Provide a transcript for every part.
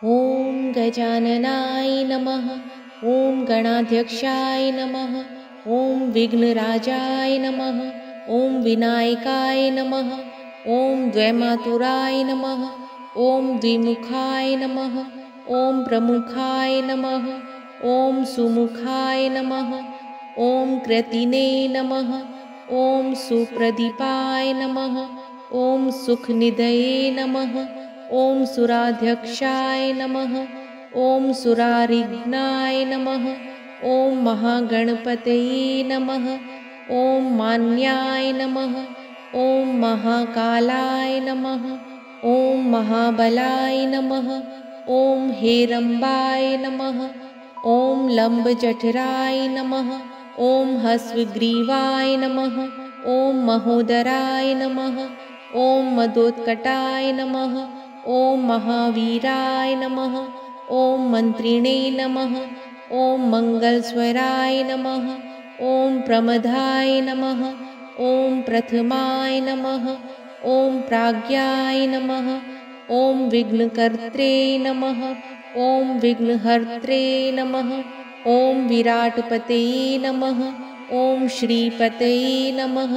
ॐ गजाननाय नमः। ॐ गणाध्यक्षाय नमः। ॐ विघ्नराजाय नमः। ॐ विनायकाय नमः। ॐ द्वैमातुराय नमः। ॐ द्विमुखाय नमः। ॐ प्रमुखाय नमः। ॐ सुमुखाय नमः। ॐ कृतिने नमः। ॐ सुप्रदीपाय नमः। ॐ सुखनिधये नमः। ॐ सुराध्यक्षाय नमः। ॐ सुरारिघ्नाय नमः। ॐ महागणपतये नमः। ॐ मान्याय नमः। ॐ महाकालाय नमः। ॐ महाबलाय नमः। ॐ हेरम्बाय नमः। ॐ लम्बजठराय नमः। ॐ हस्वग्रीवाय नमः। ॐ महोदराय नमः। ॐ मदोत्कटाय नमः। ॐ महावीराय नमः। ॐ मन्त्रिणे नमः। ॐ मङ्गलस्वराय नमः। ॐ प्रमदाय नमः। ॐ प्रथमाय नमः। ॐ प्राज्ञाय नमः। ॐ विघ्नकर्त्रे नमः। ॐ विघ्नहर्त्रे नमः। ॐ विराटपतये नमः। ॐ श्रीपतये नमः।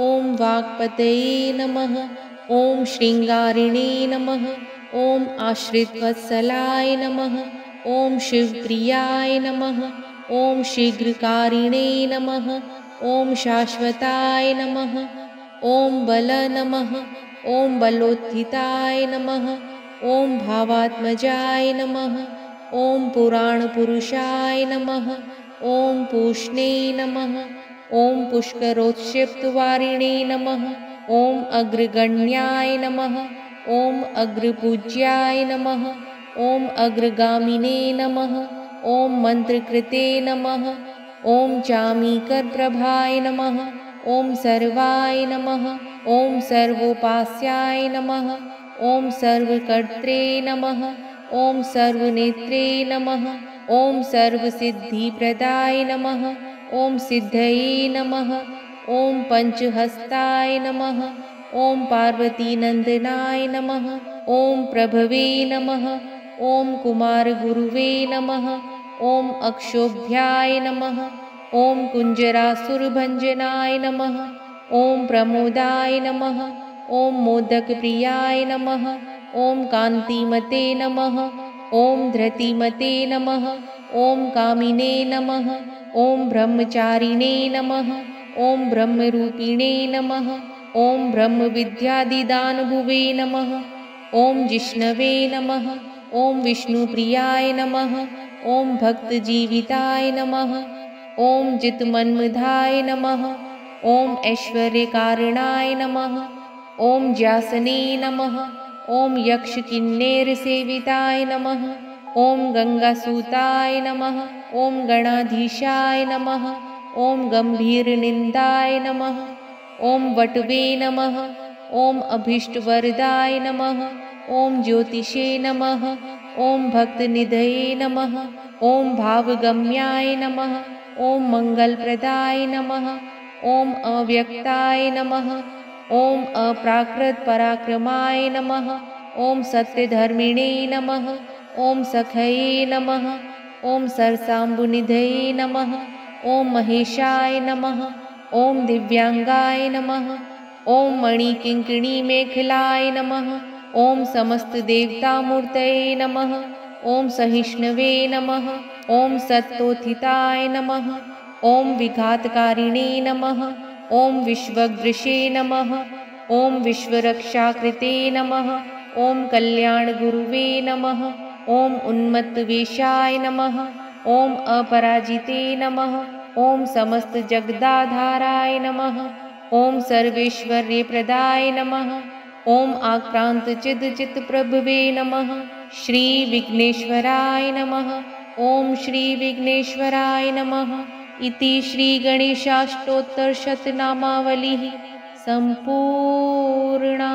ॐ वाक्पतये नमः। ॐ श्रृङ्गारिणे नमः। ॐ आश्रितवत्सलाय नमः। ॐ शिवप्रियाय नमः। ॐ शीघ्रकारिणे नमः। ॐ शाश्वताय नमः। ॐ बल नमः। ॐ बलोत्थिताय नमः। ॐ भावात्मजाय नमः। ॐ पुराणपुरुषाय नमः। ॐ पूष्णे नमः। ॐ पुष्करोत्क्षिप्तवारिणे नमः। ॐ अग्रगण्याय नमः। ॐ अग्रपूज्याय नमः। ॐ अग्रगामिने नमः। ॐ मन्त्रकृते नमः। ॐ चामीकरप्रभाय नमः। ॐ सर्वाय नमः। ॐ सर्वोपास्याय नमः। ॐ सर्वकर्त्रे नमः। ॐ सर्वनेत्रे नमः। ॐ सर्वसिद्धिप्रदाय नमः। ॐ सिद्धये नमः। ॐ पञ्चहस्ताय नमः। ॐ पार्वतीनन्दनाय नमः। ॐ प्रभवे नमः। ॐ कुमारगुरुवे नमः। ॐ अक्षोभ्याय नमः। ॐ कुञ्जरासुरभञ्जनाय नमः। ॐ प्रमोदाय नमः। ॐ मोदकप्रियाय नमः। ॐ कान्तिमते नमः। ॐ धृतिमते नमः। ॐ कामिने नमः। ॐ ब्रह्मचारिणे नमः। ॐ ब्रह्मरूपिणे नमः। ॐ ब्रह्मविद्यादिदानभुवे नमः। ॐ जिष्णवे नमः। ॐ विष्णुप्रियाय नमः। ॐ भक्तजीविताय नमः। ॐ जितमन्मधाय नमः। ॐ ऐश्वर्यकारणाय नमः। ॐ ज्यासने नमः। ॐ यक्षकिन्नेरसेविताय नमः। ॐ गङ्गासूताय नमः। ॐ गणाधीशाय नमः। ॐ गम्भीरनिन्दाय नमः। ॐ वटवे नमः। ॐ अभीष्टवरदाय नमः। ॐ ज्योतिषे नमः। ॐ भक्तनिधये नमः। ॐ भावगम्याय नमः। ॐ मङ्गलप्रदाय नमः। ॐ अव्यक्ताय नमः। ॐ अप्राकृतपराक्रमाय नमः। ॐ सत्यधर्मिणे नमः। ॐ सखये नमः। ॐ सरसाम्बुनिधये नमः। ॐ महेशाय नमः। ॐ दिव्यांगाय नमः। ॐ मणिकिङ्किणीमेखलाय नमः। ॐ समस्तदेवतामूर्तये नमः। ॐ सहिष्णवे नमः। ॐ सत्तोत्थिताय नमः। ॐ विघातकारिणे नमः। ॐ विश्वग्दृशे नमः। ॐ विश्वरक्षाकृते नमः। ॐ कल्याणगुरुवे नमः। ॐ उन्मत्तवेषाय नमः। ॐ अपराजिते नमः। ॐ समस्तजगदाधाराय नमः। ॐ सर्वैश्वर्यप्रदाय नमः। ॐ आक्रान्तचिदचित्प्रभवे नमः। श्रीविघ्नेश्वराय नमः। ॐ श्रीविघ्नेश्वराय नमः। इति श्रीगणेशाष्टोत्तरशतनामावलिः सम्पूर्णा।